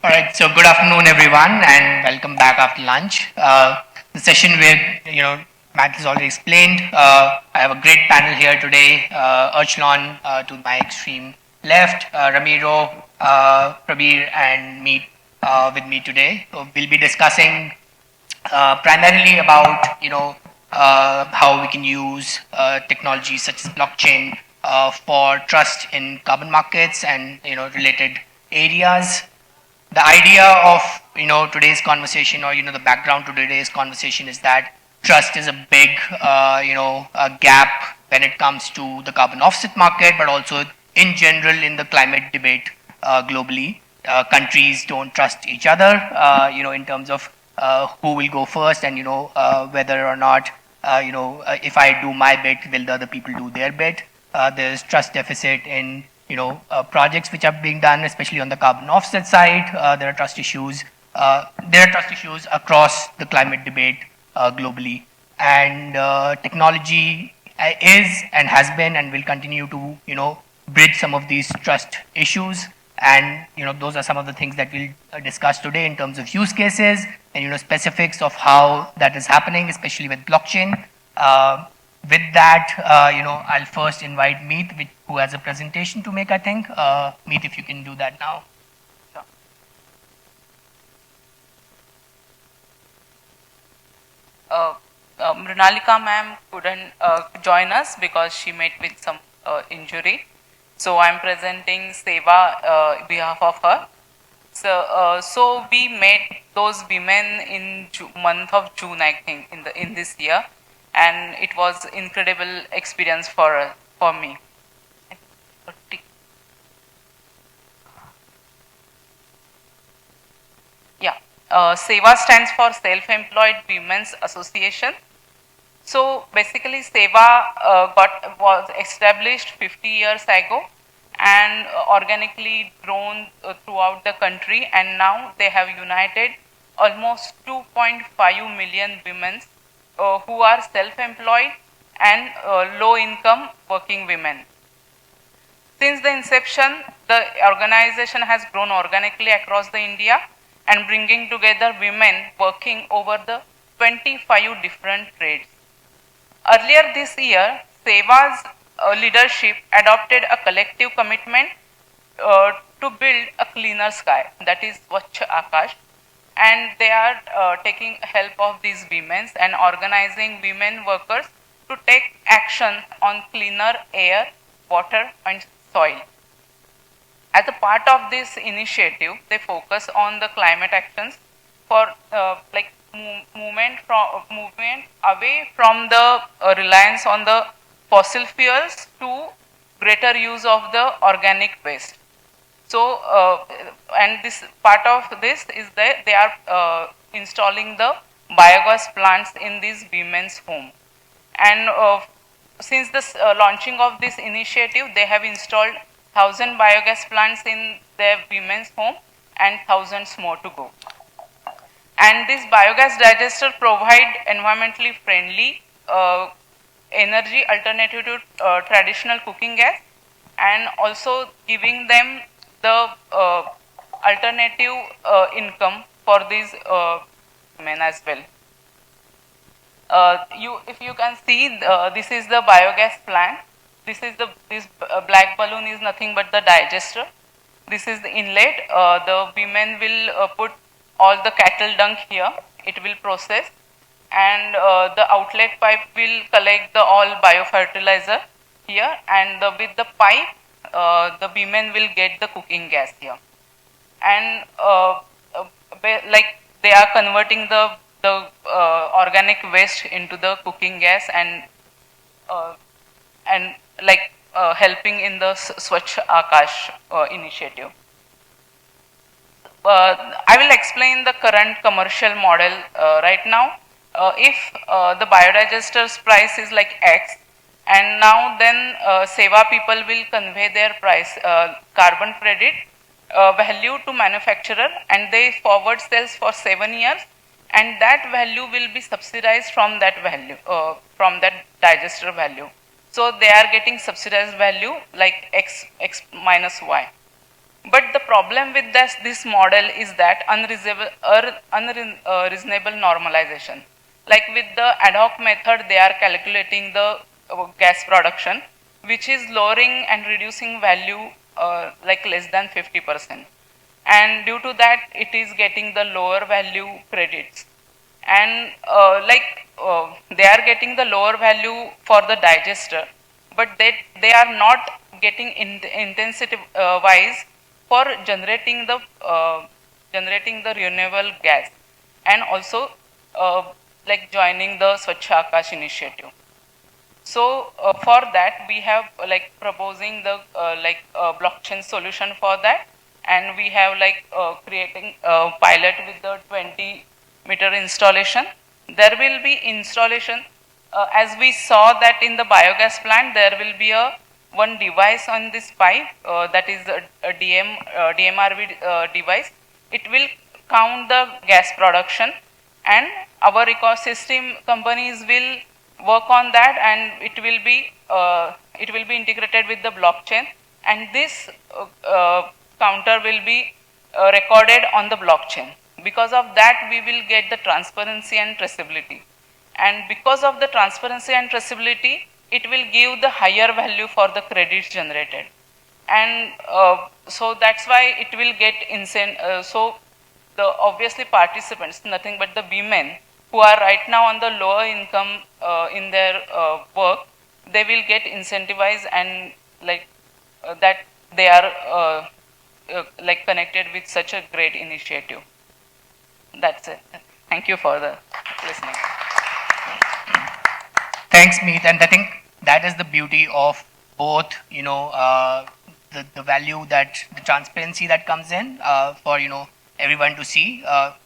All right, so good afternoon, everyone, and welcome back after lunch. The session where Matt has already explained. I have a great panel here today. Urchlon to my extreme left, Ramiro, Prabir, and me with me today. So we'll be discussing primarily about how we can use technologies such as blockchain for trust in carbon markets and related areas. The idea of today's conversation, or the background to today's conversation, is that trust is a big gap when it comes to the carbon offset market, but also in general in the climate debate globally. Countries don't trust each other, in terms of who will go first, and whether or not if I do my bit, will the other people do their bit. There's trust deficit in projects which are being done, especially on the carbon offset side. There are trust issues. There are trust issues across the climate debate globally, and technology is and has been and will continue to bridge some of these trust issues. And those are some of the things that we'll discuss today in terms of use cases and specifics of how that is happening, especially with blockchain. With that, I'll first invite Meet, who has a presentation to make, I think. Meet, if you can do that now. Sure. Mrinalika ma'am couldn't join us because she met with some injury. So I'm presenting Seva behalf of her. So we met those women in month of June, I think, in this year, and it was incredible experience for me. Yeah, Seva stands for Self-Employed Women's Association. So basically, Seva was established 50 years ago and organically grown throughout the country, and now they have united almost 2.5 million women who are self-employed and low-income working women. Since the inception, the organization has grown organically across the India and bringing together women working over the 25 different trades. Earlier this year, Seva's leadership adopted a collective commitment to build a cleaner sky, that is Swachh Akash, and they are taking help of these women and organizing women workers to take action on cleaner air, water and soil. As a part of this initiative, they focus on the climate actions for movement away from the reliance on the fossil fuels to greater use of the organic waste. So, and this part of this is that they are installing the biogas plants in these women's home. And since the launching of this initiative, they have installed 1,000 biogas plants in their women's home and thousands more to go. And this biogas digester provide environmentally friendly energy alternative to traditional cooking gas, and also giving them the alternative income for these women as well. If you can see, this is the biogas plant. This black balloon is nothing but the digester. This is the inlet. The women will put all the cattle dung here. It will process, and the outlet pipe will collect the all biofertilizer here, and with the pipe, the women will get the cooking gas here, and like they are converting the organic waste into the cooking gas, and helping in the Swachh Akash initiative. I will explain the current commercial model right now. If the biodigesters price is like X, and now then Seva people will convey their price carbon credit value to manufacturer, and they forward sales for 7 years, and that value will be subsidized from that value, from that digester value. So they are getting subsidized value like X minus Y. But the problem with this model is that unreasonable normalization. Like with the ad hoc method, they are calculating the gas production, which is lowering and reducing value like less than 50%. And due to that, it is getting the lower value credits. And they are getting the lower value for the digester, but they are not getting intensity wise for generating the renewable gas, and also like joining the Swachh Akash initiative. So for that, we have like proposing the blockchain solution for that, and we have like creating a pilot with the 20-meter installation. There will be installation as we saw that in the biogas plant. There will be a one device on this pipe that is a DMRV device. It will count the gas production, and our ecosystem companies will work on that, and it will be integrated with the blockchain, and this counter will be recorded on the blockchain. Because of that, we will get the transparency and traceability, and because of the transparency and traceability, it will give the higher value for the credits generated. And so that's why it will get so the obviously participants, nothing but the women who are right now on the lower income in their work, they will get incentivized, and like that they are like connected with such a great initiative. That's it. Thank you for the listening. Thanks, Meet. And I think that is the beauty of both, the value that the transparency that comes in for, everyone to see.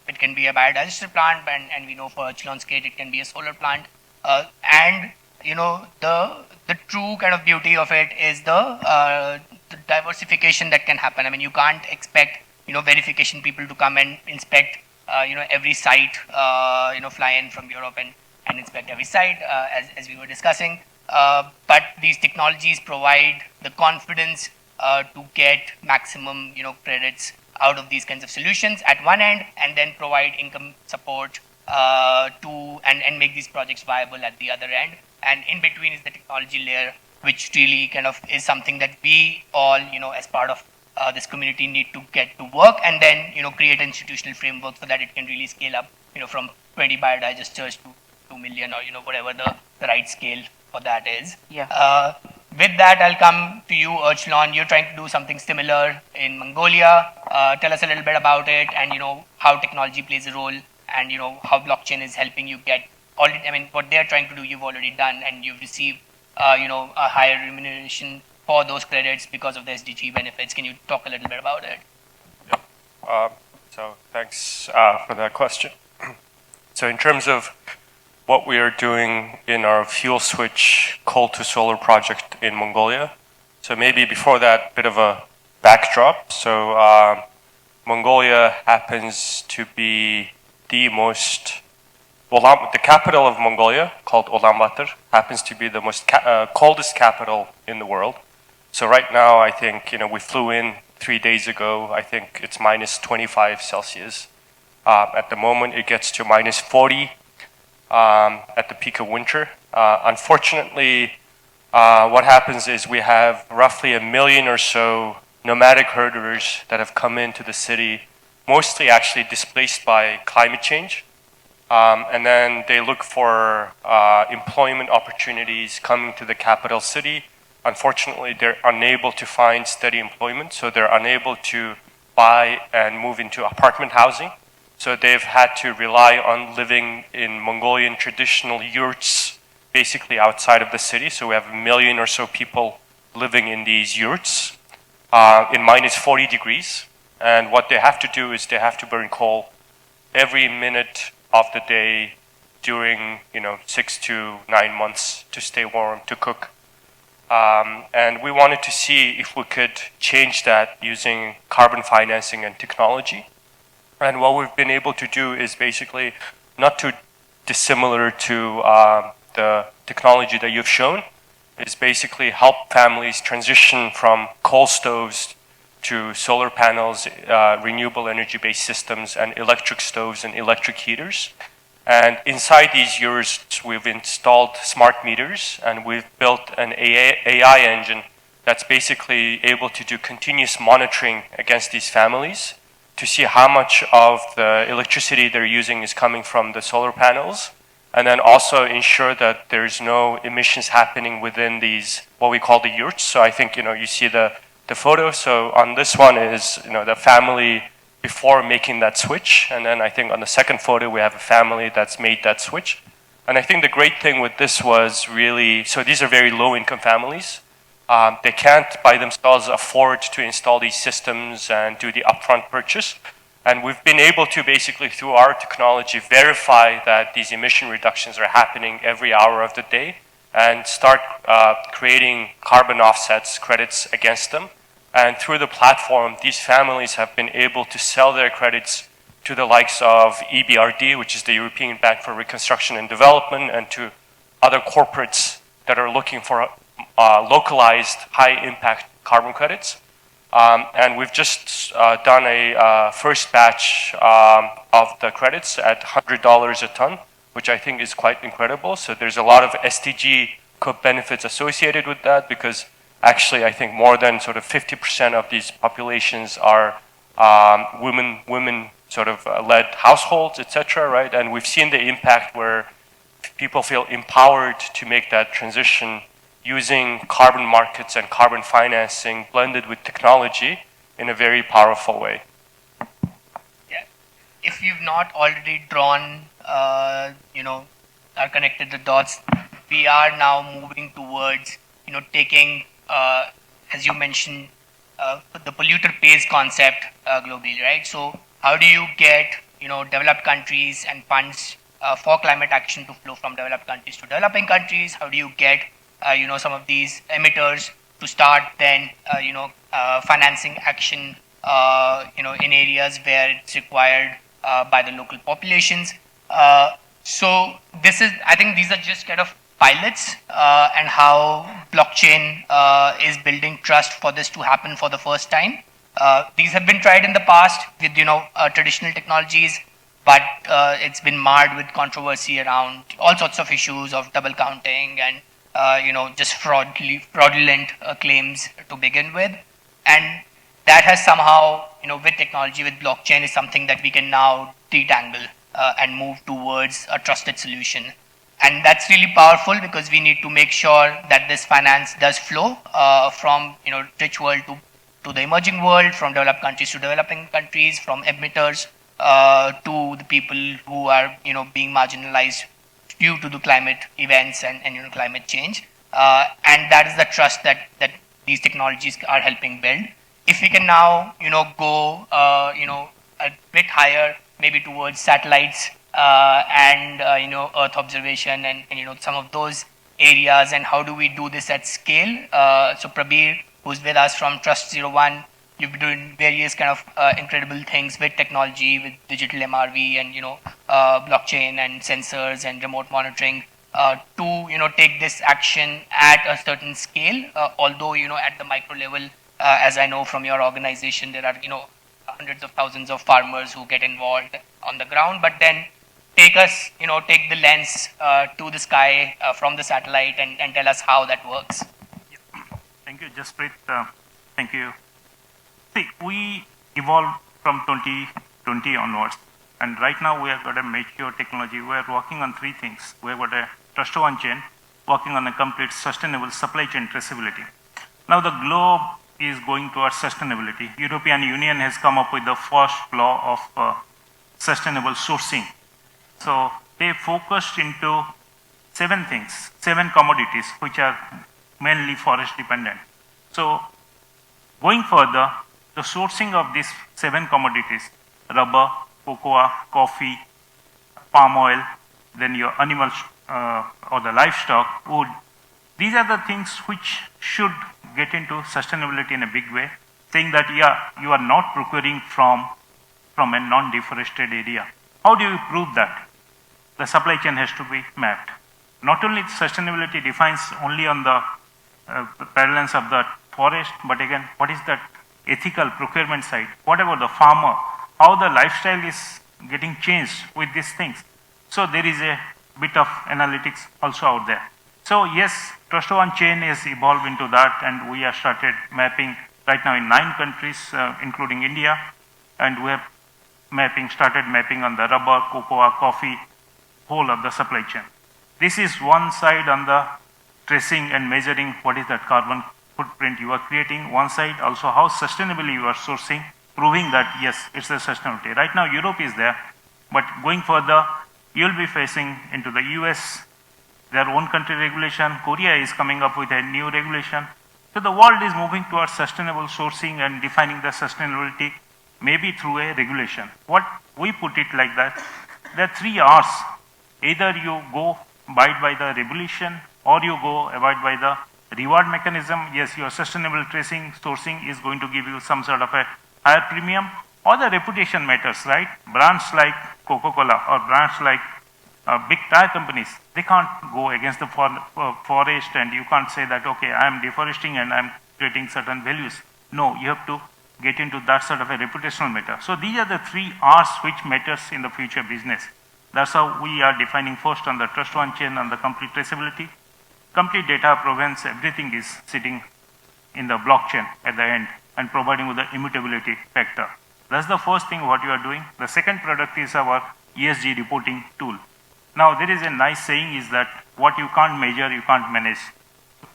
It can be a biodigester plant, and we know for Echelon's case, it can be a solar plant. And, the true kind of beauty of it is the diversification that can happen. I mean, you can't expect, verification people to come and inspect, every site, fly in from Europe and inspect every site, as we were discussing. But these technologies provide the confidence to get maximum, credits out of these kinds of solutions at one end, and then provide income support and make these projects viable at the other end. And in between is the technology layer, which really kind of is something that we all, as part of this community, need to get to work, and then create an institutional framework so that it can really scale up, from 20 biodigesters to 2 million, or whatever the right scale for that is. Yeah. With that, I'll come to you, Urchlon. You're trying to do something similar in Mongolia. Tell us a little bit about it, and how technology plays a role, and how blockchain is helping you get already. I mean, what they're trying to do, you've already done, and you've received a higher remuneration for those credits because of the SDG benefits. Can you talk a little bit about it? Yeah. So thanks for that question. So in terms of what we are doing in our fuel switch coal to solar project in Mongolia, so maybe before that, bit of a backdrop. So Mongolia happens to be the capital of Mongolia, called Ulaanbaatar, happens to be the most coldest capital in the world. So right now, I think, we flew in 3 days ago. I think it's minus 25 Celsius. At the moment, it gets to minus 40 at the peak of winter. Unfortunately, what happens is we have roughly 1 million or so nomadic herders that have come into the city, mostly actually displaced by climate change. And then they look for employment opportunities coming to the capital city. Unfortunately, they're unable to find steady employment, so they're unable to buy and move into apartment housing. So they've had to rely on living in Mongolian traditional yurts, basically outside of the city. So we have 1 million or so people living in these yurts in minus 40 degrees. And what they have to do is they have to burn coal every minute of the day during 6 to 9 months to stay warm, to cook. And we wanted to see if we could change that using carbon financing and technology. And what we've been able to do is basically not too dissimilar to the technology that you've shown, is basically help families transition from coal stoves to solar panels, renewable energy-based systems, and electric stoves and electric heaters. And inside these units, we've installed smart meters, and we've built an AI engine that's basically able to do continuous monitoring against these families to see how much of the electricity they're using is coming from the solar panels, and then also ensure that there's no emissions happening within these, what we call the yurts. So I think, you see the photo. So on this one is, the family before making that switch. And then I think on the second photo, we have a family that's made that switch. And I think the great thing with this was really, so these are very low income families. They can't by themselves afford to install these systems and do the upfront purchase. And we've been able to basically, through our technology, verify that these emission reductions are happening every hour of the day and start creating carbon offsets, credits against them. And through the platform, these families have been able to sell their credits to the likes of EBRD, which is the European Bank for Reconstruction and Development, and to other corporates that are looking for localized high-impact carbon credits. And we've just done a first batch of the credits at $100 a ton, which I think is quite incredible. So there's a lot of SDG benefits associated with that, because actually I think more than sort of 50% of these populations are women sort of led households, etc., right? And we've seen the impact where people feel empowered to make that transition using carbon markets and carbon financing blended with technology in a very powerful way. Yeah. If you've not already drawn, or connected the dots, we are now moving towards, taking, as you mentioned, the polluter pays concept globally, right? So how do you get, developed countries and funds for climate action to flow from developed countries to developing countries? How do you get some of these emitters to start then, financing action, in areas where it's required by the local populations. So I think these are just kind of pilots and how blockchain is building trust for this to happen for the first time. These have been tried in the past with, traditional technologies, but it's been marred with controversy around all sorts of issues of double counting and just fraudulent claims to begin with. And that has somehow, with technology, with blockchain, is something that we can now detangle and move towards a trusted solution. And that's really powerful, because we need to make sure that this finance does flow from, rich world to the emerging world, from developed countries to developing countries, from emitters to the people who are, being marginalized due to the climate events and climate change. And that is the trust that these technologies are helping build. If we can now, go, a bit higher, maybe towards satellites and, Earth observation and, some of those areas, and how do we do this at scale? So Prabir, who's with us from Trust 01, you've been doing various kind of incredible things with technology, with digital MRV and, blockchain and sensors and remote monitoring to, take this action at a certain scale. Although, at the micro level, as I know from your organization, there are, hundreds of thousands of farmers who get involved on the ground, but then take the lens to the sky from the satellite and tell us how that works. Thank you, Jasprit. Thank you. See, we evolved from 2020 onwards, and right now we have got a mature technology. We are working on three things. We have got a Trust One chain, working on a complete sustainable supply chain traceability. Now the globe is going towards sustainability. European Union has come up with the first law of sustainable sourcing. So they focused into 7 things, 7 commodities, which are mainly forest dependent. So going further, the sourcing of these 7 commodities, rubber, cocoa, coffee, palm oil, then your animal or the livestock, wood, these are the things which should get into sustainability in a big way, saying that, yeah, you are not procuring from a non-deforested area. How do you prove that? The supply chain has to be mapped. Not only sustainability defines only on the prevalence of the forest, but again, what is that ethical procurement side? What about the farmer? How the lifestyle is getting changed with these things? So there is a bit of analytics also out there. So yes, Trust One Chain has evolved into that, and we have started mapping right now in 9 countries, including India, and we have started mapping on the rubber, cocoa, coffee, whole of the supply chain. This is one side on the tracing and measuring what is that carbon footprint you are creating. One side also how sustainably you are sourcing, proving that yes, it's a sustainability. Right now Europe is there, but going further, you'll be facing into the US, their own country regulation. Korea is coming up with a new regulation. So the world is moving towards sustainable sourcing and defining the sustainability maybe through a regulation. What we put it like that, there are 3 R's. Either you go abide by the regulation or you go abide by the reward mechanism. Yes, your sustainable tracing, sourcing is going to give you some sort of a higher premium, or the reputation matters, right? Brands like Coca-Cola or brands like big tire companies, they can't go against the forest, and you can't say that, okay, I'm deforesting and I'm creating certain values. No, you have to get into that sort of a reputational matter. So these are the 3 R's which matters in the future business. That's how we are defining first on the Trust One Chain and the complete traceability. Complete data provenance, everything is sitting in the blockchain at the end and providing with the immutability factor. That's the first thing what you are doing. The second product is our ESG reporting tool. Now there is a nice saying is that what you can't measure, you can't manage.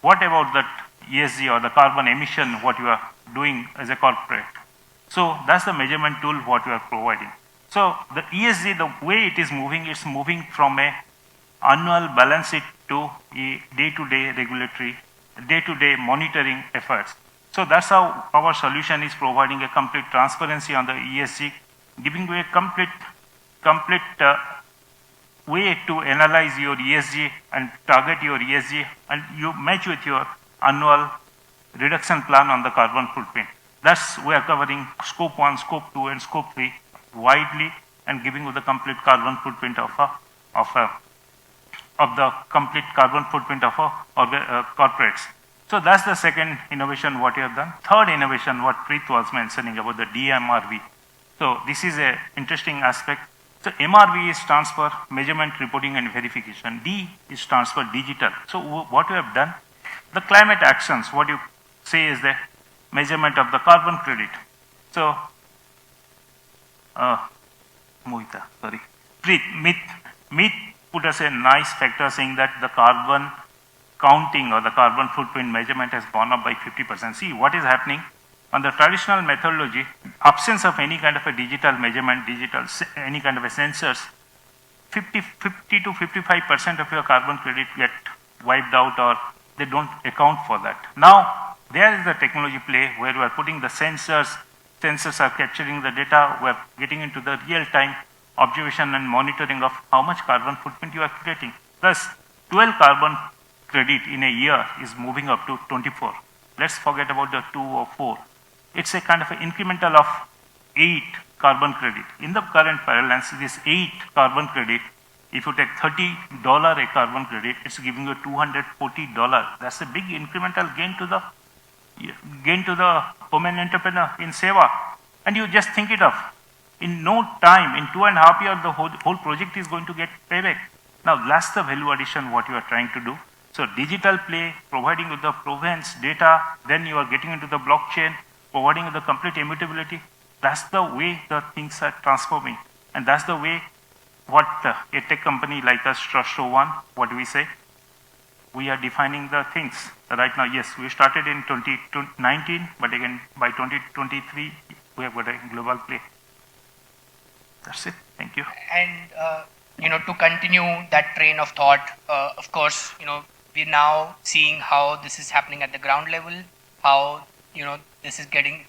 What about that ESG or the carbon emission what you are doing as a corporate? So that's the measurement tool what you are providing. So the ESG, the way it is moving, it's moving from a annual balance sheet to a day-to-day regulatory, day-to-day monitoring efforts. So that's how our solution is providing a complete transparency on the ESG, giving you a complete way to analyze your ESG and target your ESG, and you match with your annual reduction plan on the carbon footprint. That's we are covering scope 1, scope 2, and scope 3 widely, and giving you the complete carbon footprint of the complete carbon footprint of corporates. So that's the second innovation what you have done. Third innovation what Preet was mentioning about the DMRV. So this is a interesting aspect. So MRV is transfer, measurement, reporting, and verification. D is transfer, digital. So what we have done, the climate actions, what you say is the measurement of the carbon credit. So, Mohita, sorry. Preet put us a nice factor saying that the carbon counting or the carbon footprint measurement has gone up by 50%. See what is happening on the traditional methodology, absence of any kind of a digital measurement, any kind of a sensors, 50 to 55% of your carbon credit get wiped out, or they don't account for that. Now, there is the technology play where we are putting the sensors are capturing the data, we are getting into the real-time observation and monitoring of how much carbon footprint you are creating. Thus, 12 carbon credit in a year is moving up to 24. Let's forget about the 2 or 4. It's a kind of an incremental of 8 carbon credit. In the current parallels, this 8 carbon credit, if you take $30 a carbon credit, it's giving you $240. That's a big incremental gain to the women entrepreneur in Seva. And you just think it of. In no time, in 2.5 years, the whole project is going to get payback. Now, that's the value addition what you are trying to do. So, digital play, providing with the provenance data, then you are getting into the blockchain, providing the complete immutability. That's the way the things are transforming. And that's the way what a tech company like us, Trust One, what do we say? We are defining the things. Right now, yes, we started in 2019, but again, by 2023, we have got a global play. That's it. Thank you. And to continue that train of thought, of course, we're now seeing how this is happening at the ground level, how this is getting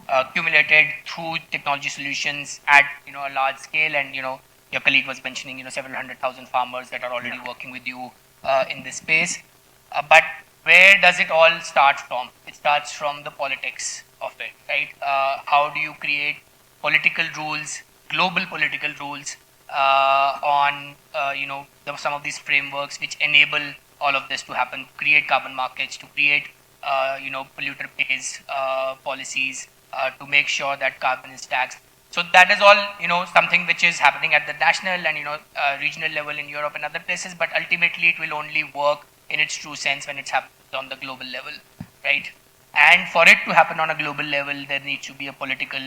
accumulated through technology solutions at a large scale, and your colleague was mentioning several 100,000 farmers that are already working with you in this space. But where does it all start from? It starts from the politics of it, right? How do you create political rules, global political rules on some of these frameworks which enable all of this to happen, create carbon markets, to create polluter pays policies to make sure that carbon is taxed. So that is all, something which is happening at the national and, regional level in Europe and other places, but ultimately it will only work in its true sense when it's happening on the global level, right? And for it to happen on a global level, there needs to be a political,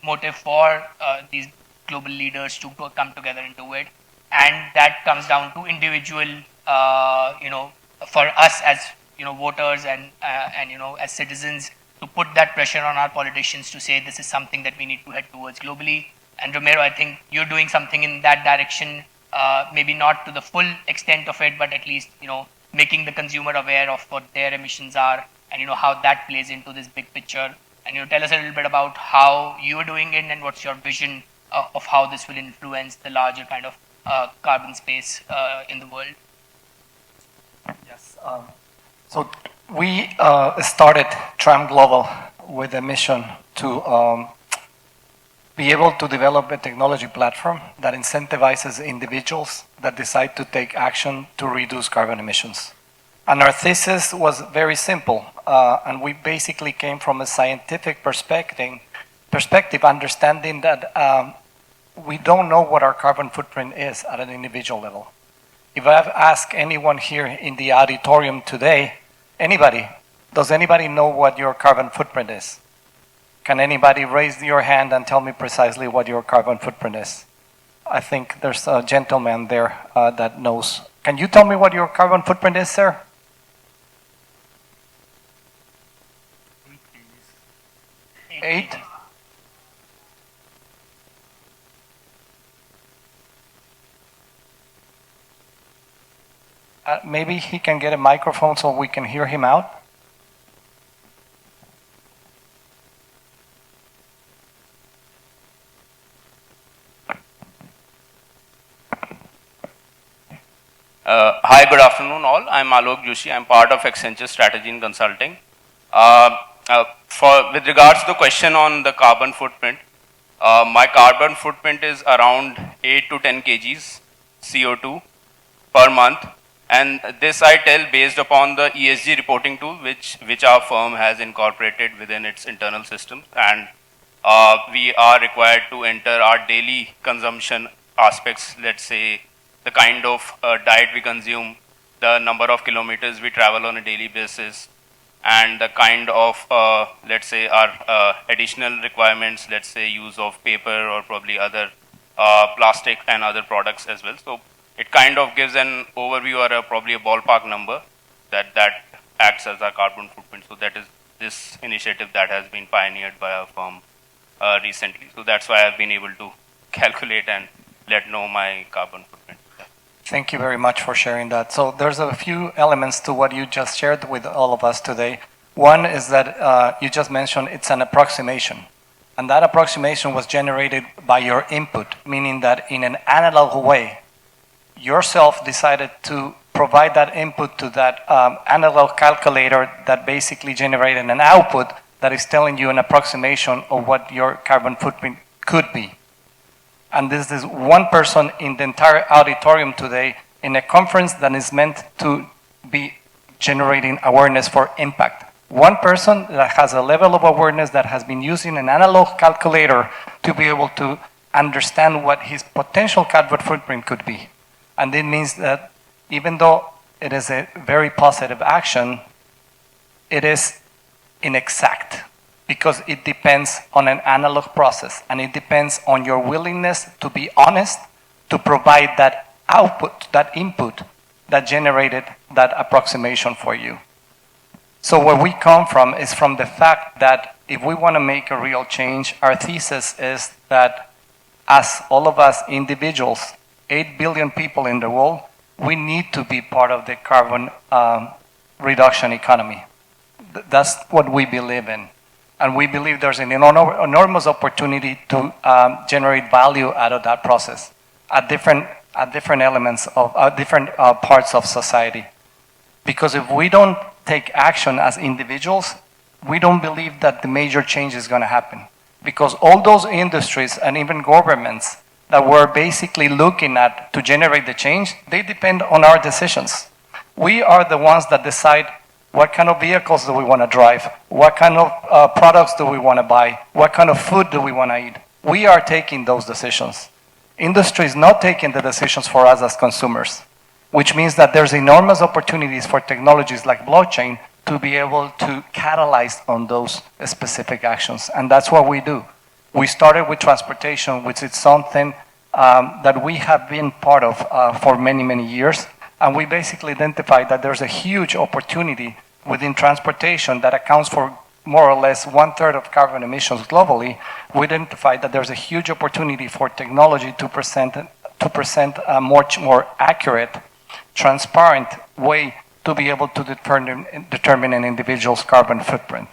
motive for these global leaders to come together and do it. And that comes down to individual, for us as, voters and, as citizens, to put that pressure on our politicians to say this is something that we need to head towards globally. And Romero, I think you're doing something in that direction, maybe not to the full extent of it, but at least, making the consumer aware of what their emissions are and, how that plays into this big picture. And, tell us a little bit about how you're doing it and what's your vision of how this will influence the larger kind of carbon space in the world. Yes. So we started Tram Global with a mission to be able to develop a technology platform that incentivizes individuals that decide to take action to reduce carbon emissions. And our thesis was very simple, and we basically came from a scientific perspective understanding that we don't know what our carbon footprint is at an individual level. If I've asked anyone here in the auditorium today, does anybody know what your carbon footprint is? Can anybody raise your hand and tell me precisely what your carbon footprint is? I think there's a gentleman there that knows. Can you tell me what your carbon footprint is, sir? 8? Maybe he can get a microphone so we can hear him out. Hi, good afternoon all. I'm Alok Joshi. I'm part of Accenture Strategy and Consulting. With regards to the question on the carbon footprint, my carbon footprint is around 8 to 10 kgs CO2 per month. And this I tell based upon the ESG reporting tool which our firm has incorporated within its internal systems. And we are required to enter our daily consumption aspects, let's say the kind of diet we consume, the number of kilometers we travel on a daily basis, and the kind of, let's say, our additional requirements, let's say use of paper or probably other plastic and other products as well. So it kind of gives an overview or probably a ballpark number that acts as our carbon footprint. So that is this initiative that has been pioneered by our firm recently. So that's why I've been able to calculate and let know my carbon footprint. Thank you very much for sharing that. So there's a few elements to what you just shared with all of us today. One is that you just mentioned it's an approximation. And that approximation was generated by your input, meaning that in an analog way, yourself decided to provide that input to that analog calculator that basically generated an output that is telling you an approximation of what your carbon footprint could be. And this is one person in the entire auditorium today in a conference that is meant to be generating awareness for impact. One person that has a level of awareness that has been using an analog calculator to be able to understand what his potential carbon footprint could be. And it means that even though it is a very positive action, it is inexact because it depends on an analog process and it depends on your willingness to be honest, to provide that output, that input that generated that approximation for you. So where we come from is from the fact that if we want to make a real change, our thesis is that as all of us individuals, 8 billion people in the world, we need to be part of the carbon reduction economy. That's what we believe in. And we believe there's an enormous opportunity to generate value out of that process at different elements of different parts of society. Because if we don't take action as individuals, we don't believe that the major change is going to happen. Because all those industries and even governments that we're basically looking at to generate the change, they depend on our decisions. We are the ones that decide What kind of vehicles do we want to drive? What kind of products do we want to buy? What kind of food do we want to eat? We are taking those decisions. Industry is not taking the decisions for us as consumers, which means that there's enormous opportunities for technologies like blockchain to be able to catalyze on those specific actions. And that's what we do. We started with transportation, which is something that we have been part of for many, many years. And we basically identified that there's a huge opportunity within transportation that accounts for more or less 1/3 of carbon emissions globally. We identified that there's a huge opportunity for technology to present a much more accurate, transparent way to be able to determine an individual's carbon footprint.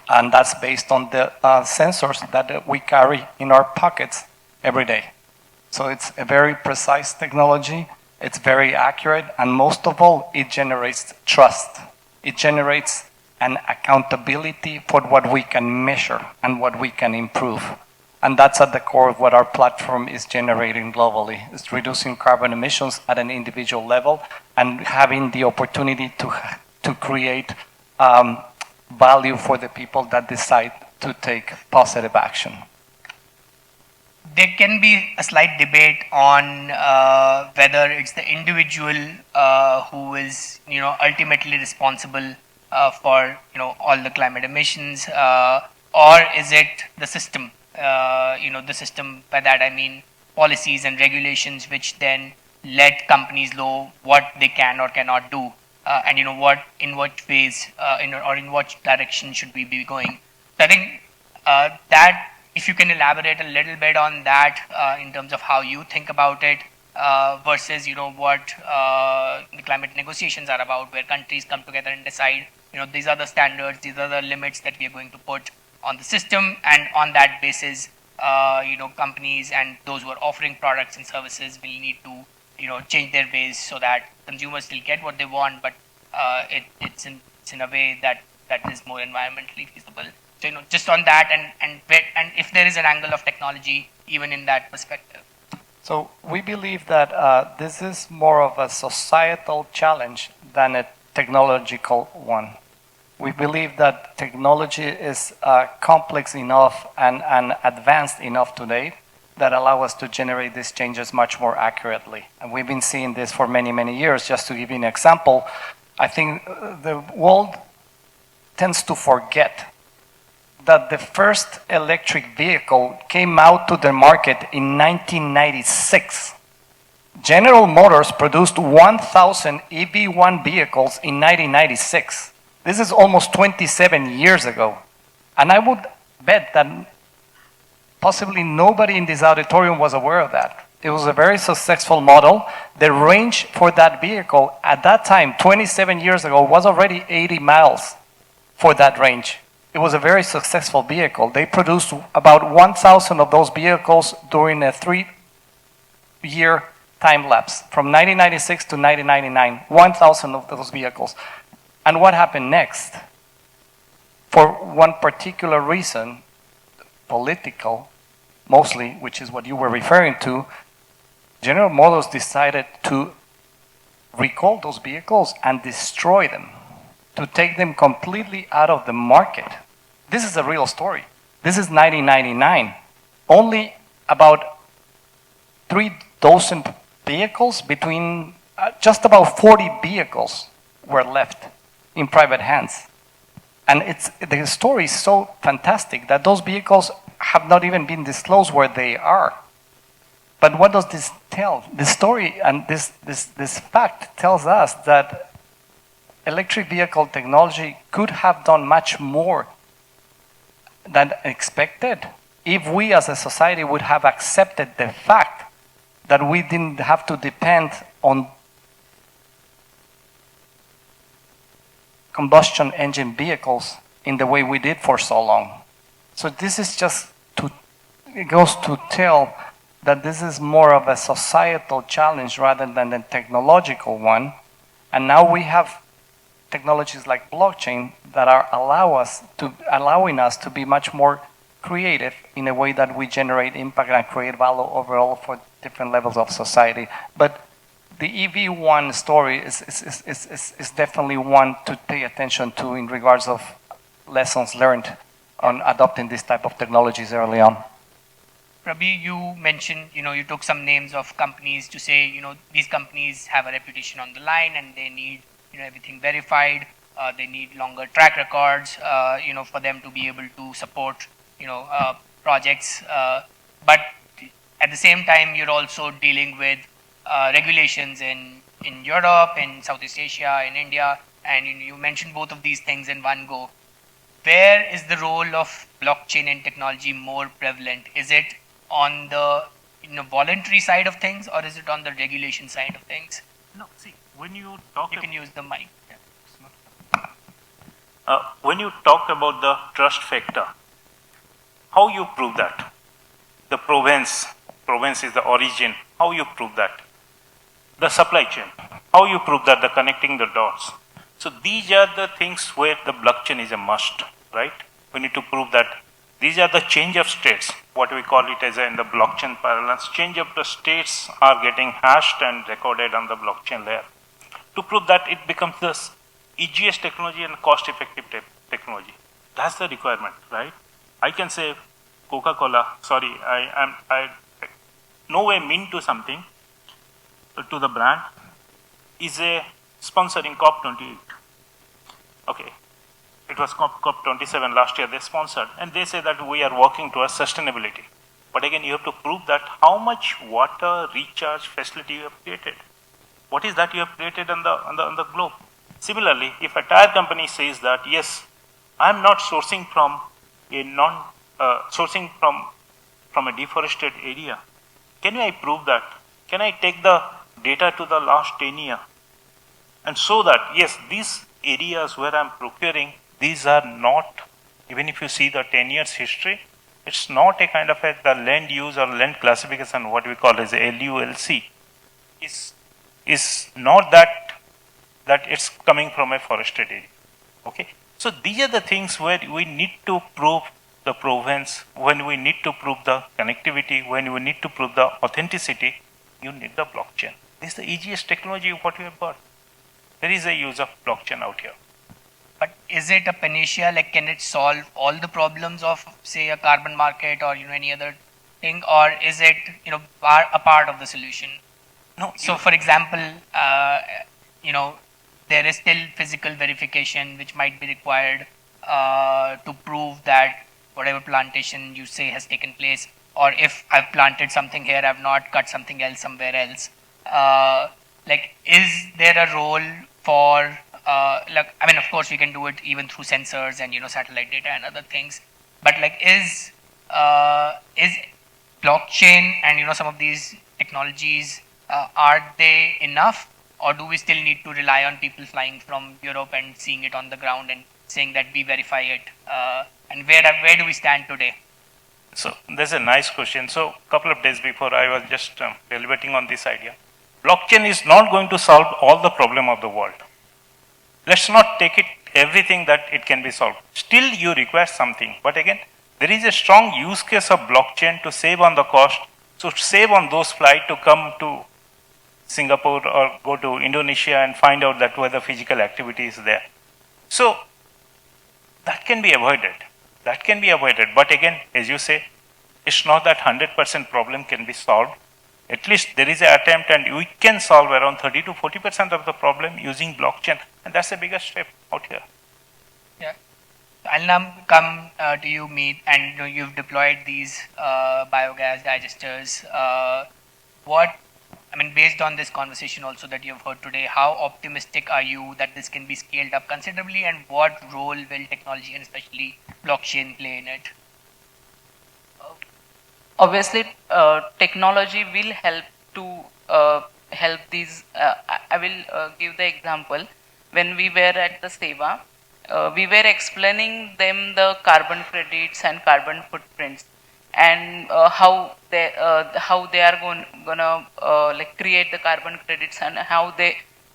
And that's based on the sensors that we carry in our pockets every day. So it's a very precise technology, it's very accurate, and most of all, it generates trust. It generates an accountability for what we can measure and what we can improve. And that's at the core of what our platform is generating globally. It's reducing carbon emissions at an individual level and having the opportunity to create value for the people that decide to take positive action. There can be a slight debate on whether it's the individual who is, ultimately responsible for, all the climate emissions, or is it the system? The system, by that I mean policies and regulations, which then let companies know what they can or cannot do, and in what phase, or in what direction should we be going. So I think that if you can elaborate a little bit on that in terms of how you think about it versus what the climate negotiations are about, where countries come together and decide, these are the standards, these are the limits that we are going to put on the system, and on that basis, companies and those who are offering products and services will need to, change their ways so that consumers still get what they want, but it's in a way that is more environmentally feasible. So, just on that, and if there is an angle of technology, even in that perspective. So we believe that this is more of a societal challenge than a technological one. We believe that technology is complex enough and advanced enough today that allow us to generate these changes much more accurately. And we've been seeing this for many, many years. Just to give you an example, I think the world tends to forget that the first electric vehicle came out to the market in 1996. General Motors produced 1,000 EV1 vehicles in 1996. This is almost 27 years ago. And I would bet that possibly nobody in this auditorium was aware of that. It was a very successful model. The range for that vehicle at that time, 27 years ago, was already 80 miles for that range. It was a very successful vehicle. They produced about 1,000 of those vehicles during a 3-year time lapse, from 1996 to 1999, 1,000 of those vehicles. And what happened next? For one particular reason, political, mostly, which is what you were referring to, General Motors decided to recall those vehicles and destroy them, to take them completely out of the market. This is a real story. This is 1999. Only about 3,000 vehicles, between just about 40 vehicles were left in private hands. And the story is so fantastic that those vehicles have not even been disclosed where they are. But what does this tell? This story and this fact tells us that electric vehicle technology could have done much more than expected if we as a society would have accepted the fact that we didn't have to depend on combustion engine vehicles in the way we did for so long. So this is it goes to tell that this is more of a societal challenge rather than a technological one. And now we have technologies like blockchain that are allowing us to be much more creative in a way that we generate impact and create value overall for different levels of society. But the EV1 story is definitely one to pay attention to in regards of lessons learned on adopting this type of technologies early on. Rabi, you mentioned, you took some names of companies to say, these companies have a reputation on the line and they need, everything verified. They need longer track records, for them to be able to support, projects. But at the same time, you're also dealing with regulations in Europe, in Southeast Asia, in India, and you mentioned both of these things in one go. Where is the role of blockchain and technology more prevalent? Is it on the voluntary side of things, or is it on the regulation side of things? No, see, when you talk, You can use the mic. Yeah. when you talk about the trust factor, how you prove that? The provenance is the origin. How you prove that? The supply chain. How you prove that? The connecting the dots. So these are the things where the blockchain is a must, right? We need to prove that these are the change of states, what we call it as in the blockchain parlance. Change of the states are getting hashed and recorded on the blockchain layer. To prove that, it becomes the easiest technology and cost-effective technology. That's the requirement, right? I can say Coca-Cola, sorry, I no way mean to something, to the brand, is a sponsoring COP28. Okay, it was COP27 last year, they sponsored, and they say that we are working towards sustainability. But again, you have to prove that how much water recharge facility you have created. What is that you have created on the globe? Similarly, if a tire company says that, yes, I am not sourcing from a sourcing from a deforested area, can I prove that? Can I take the data to the last 10 years and show that, yes, these areas where I'm procuring, these are not, even if you see the 10 years history, it's not a kind of the land use or land classification, what we call as LULC, is not that it's coming from a forested area. Okay, so these are the things where we need to prove the provenance, when we need to prove the connectivity, when we need to prove the authenticity, you need the blockchain. This is the easiest technology what we have got. There is a use of blockchain out here. But is it a panacea? Like, can it solve all the problems of, say, a carbon market or any other thing, or is it a part of the solution? No. So, for example, there is still physical verification which might be required to prove that whatever plantation you say has taken place, or if I've planted something here, I've not cut something else somewhere else. Like, is there a role for of course, we can do it even through sensors and satellite data and other things. But like, is blockchain and some of these technologies, are they enough, or do we still need to rely on people flying from Europe and seeing it on the ground and saying that we verify it? And where do we stand today? So that's a nice question. So a couple of days before, I was just deliberating on this idea. Blockchain is not going to solve all the problem of the world. Let's not take it everything that it can be solved. Still, you require something. But again, there is a strong use case of blockchain to save on the cost. So save on those flights to come to Singapore or go to Indonesia and find out that whether physical activity is there. So that can be avoided. That can be avoided. But again, as you say, it's not that 100% problem can be solved. At least there is an attempt, and we can solve around 30 to 40% of the problem using blockchain, and that's the biggest step out here. Yeah, I'll now come to you, Meet, and you've deployed these biogas digesters. Based on this conversation also that you've heard today, how optimistic are you that this can be scaled up considerably, and what role will technology and especially blockchain play in it? Obviously, technology will help to help these. I will give the example. When we were at the Seva, we were explaining them the carbon credits and carbon footprints, and how they are gonna like create the carbon credits, and how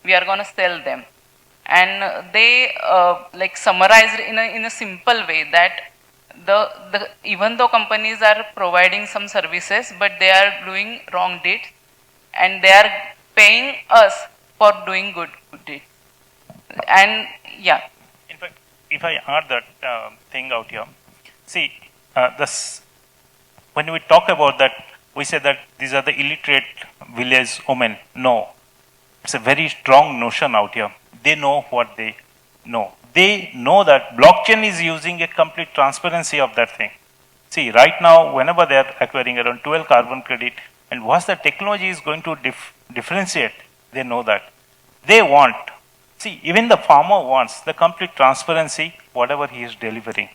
we are gonna sell them. And they like summarized in a simple way that the even though companies are providing some services, but they are doing wrong deeds, and they are paying us for doing good deed. And yeah, In fact, if I add that thing out here, see, this when we talk about that, we say that these are the illiterate village women. No, it's a very strong notion out here. They know what they know. They know that blockchain is using a complete transparency of that thing. See, right now, whenever they are acquiring around 12 carbon credit, and what the technology is going to differentiate, they know that. They want, see, even the farmer wants the complete transparency, whatever he is delivering.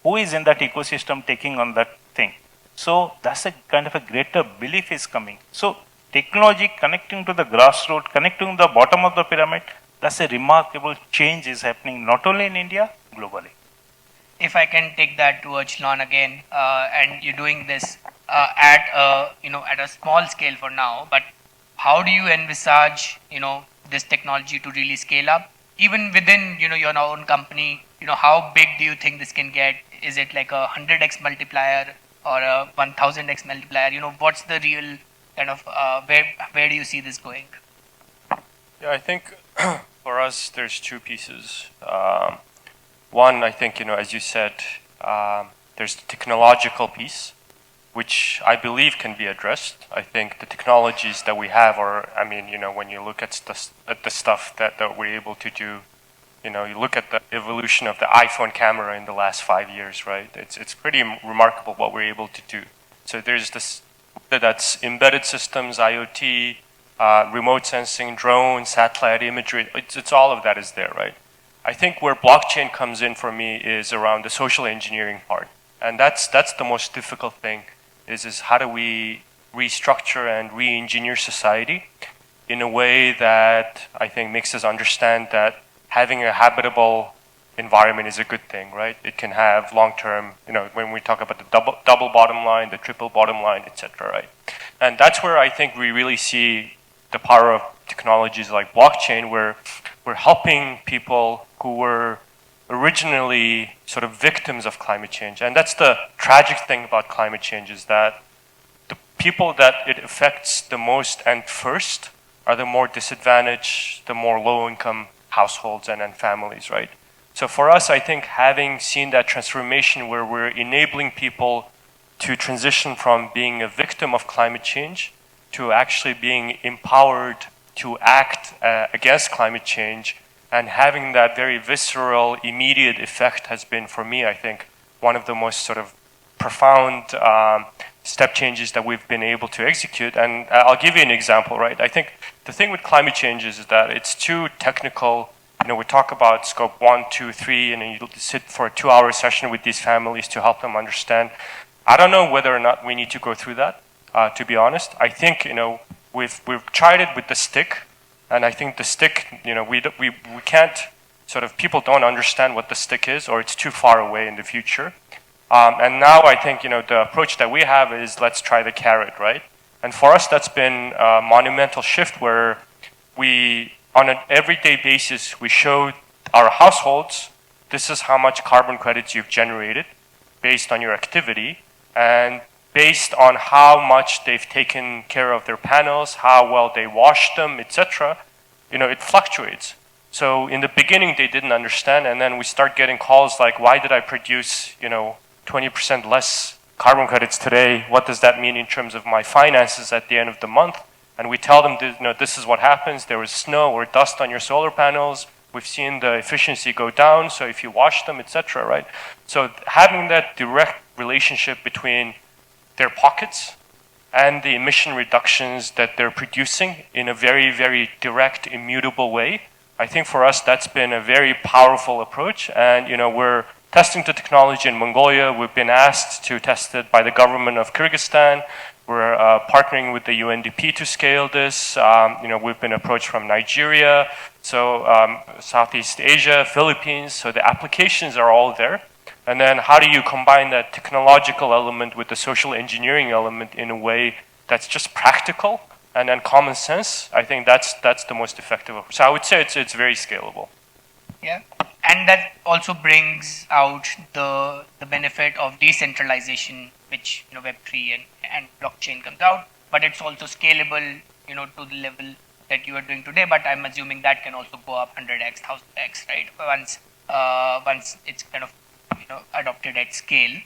Who is in that ecosystem taking on that thing? So that's a kind of a greater belief is coming. So technology connecting to the grassroots, connecting to the bottom of the pyramid, that's a remarkable change is happening not only in India, globally. If I can take that to Ajlan again, and you're doing this at at a small scale for now, but how do you envisage this technology to really scale up, even within your own company? How big do you think this can get? Is it like a 100x multiplier or a 1000x multiplier? What's the real kind of where do you see this going? Yeah, I think for us, there's two pieces. One, I think, as you said, there's the technological piece, which I believe can be addressed. I think the technologies that we have are, when you look at the stuff that we're able to do, you look at the evolution of the iPhone camera in the last 5 years, right? It's pretty remarkable what we're able to do. So there's this, that's embedded systems, IoT, remote sensing, drones, satellite imagery. It's all of that is there, right? I think where blockchain comes in for me is around the social engineering part. And that's the most difficult thing, is how do we restructure and re-engineer society in a way that I think makes us understand that having a habitable environment is a good thing, right? It can have long-term, when we talk about the double bottom line, the triple bottom line, etc., right? And that's where I think we really see the power of technologies like blockchain, where we're helping people who were originally sort of victims of climate change. And that's the tragic thing about climate change, is that the people that it affects the most and first are the more disadvantaged, the more low-income households and families, right? So for us, I think having seen that transformation where we're enabling people to transition from being a victim of climate change to actually being empowered to act against climate change, and having that very visceral, immediate effect has been, for me, I think, one of the most sort of profound step changes that we've been able to execute. And I'll give you an example, right? I think the thing with climate change is that it's too technical. We talk about scope 1, 2, 3, and then you sit for a 2-hour session with these families to help them understand. I don't know whether or not we need to go through that, to be honest. I think, we've tried it with the stick, and I think the stick, we can't sort of, people don't understand what the stick is, or it's too far away in the future. And now I think, the approach that we have is let's try the carrot, right? And for us, that's been a monumental shift where we, on an everyday basis, we show our households, this is how much carbon credits you've generated based on your activity, and based on how much they've taken care of their panels, how well they washed them, etc., it fluctuates. So in the beginning, they didn't understand, and then we start getting calls like, why did I produce, 20% less carbon credits today? What does that mean in terms of my finances at the end of the month? And we tell them, this is what happens. There was snow or dust on your solar panels. We've seen the efficiency go down, so if you wash them, etc., right? So having that direct relationship between their pockets and the emission reductions that they're producing in a very, very direct, immutable way, I think for us that's been a very powerful approach. And we're testing the technology in Mongolia. We've been asked to test it by the government of Kyrgyzstan. We're partnering with the UNDP to scale this. We've been approached from Nigeria, so Southeast Asia, Philippines. So the applications are all there. And then how do you combine that technological element with the social engineering element in a way that's just practical and then common sense? I think that's the most effective approach. So I would say it's very scalable. Yeah, and that also brings out the benefit of decentralization, which Web3 and blockchain comes out. But it's also scalable, to the level that you are doing today, but I'm assuming that can also go up 100x, 1000x, right? Once it's kind of adopted at scale.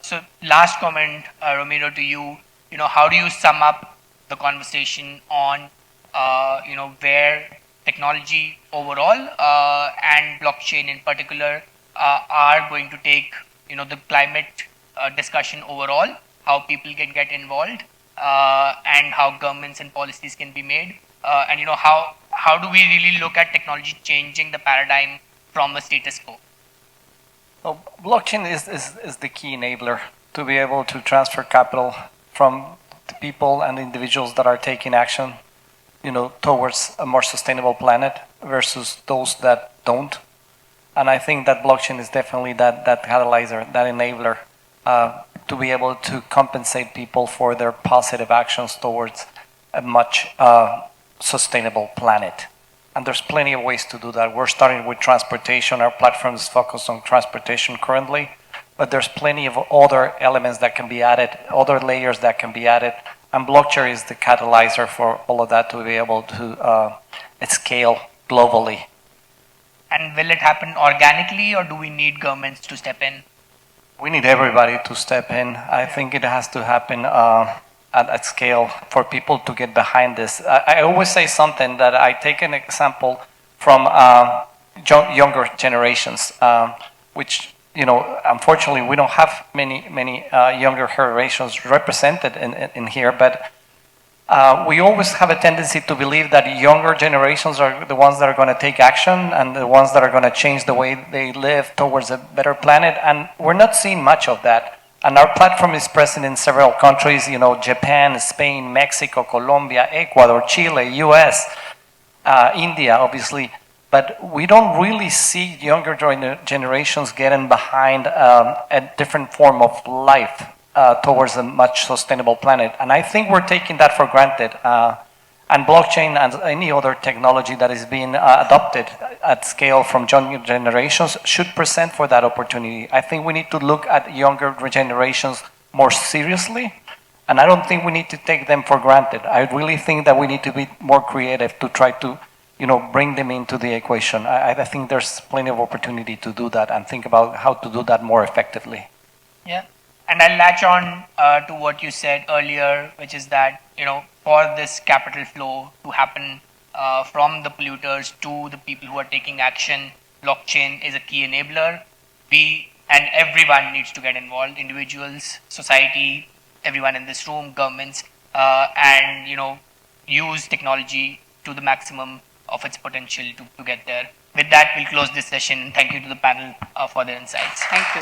So last comment, Romero, to you. How do you sum up the conversation on where technology overall and blockchain in particular are going to take the climate discussion overall, how people can get involved, and how governments and policies can be made, and how do we really look at technology changing the paradigm from a status quo? Well, blockchain is the key enabler to be able to transfer capital from the people and individuals that are taking action, towards a more sustainable planet versus those that don't. And I think that blockchain is definitely that catalyzer, that enabler, to be able to compensate people for their positive actions towards a much sustainable planet. And there's plenty of ways to do that. We're starting with transportation. Our platform is focused on transportation currently, but there's plenty of other elements that can be added, other layers that can be added. And blockchain is the catalyzer for all of that to be able to scale globally. And will it happen organically, or do we need governments to step in? We need everybody to step in. I think it has to happen at scale for people to get behind this. I always say something that I take an example from younger generations, which unfortunately we don't have many younger generations represented in here, but we always have a tendency to believe that younger generations are the ones that are going to take action and the ones that are going to change the way they live towards a better planet, and we're not seeing much of that. And our platform is present in several countries, Japan, Spain, Mexico, Colombia, Ecuador, Chile, US, India, obviously. But we don't really see younger generations getting behind a different form of life towards a much sustainable planet. And I think we're taking that for granted. And blockchain and any other technology that is being adopted at scale from younger generations should present for that opportunity. I think we need to look at younger generations more seriously, and I don't think we need to take them for granted. I really think that we need to be more creative to try to bring them into the equation. I think there's plenty of opportunity to do that and think about how to do that more effectively. Yeah, and I'll latch on to what you said earlier, which is that, for this capital flow to happen from the polluters to the people who are taking action, blockchain is a key enabler. We and everyone needs to get involved, individuals, society, everyone in this room, governments, and, use technology to the maximum of its potential to get there. With that, we'll close this session. Thank you to the panel for their insights. Thank you.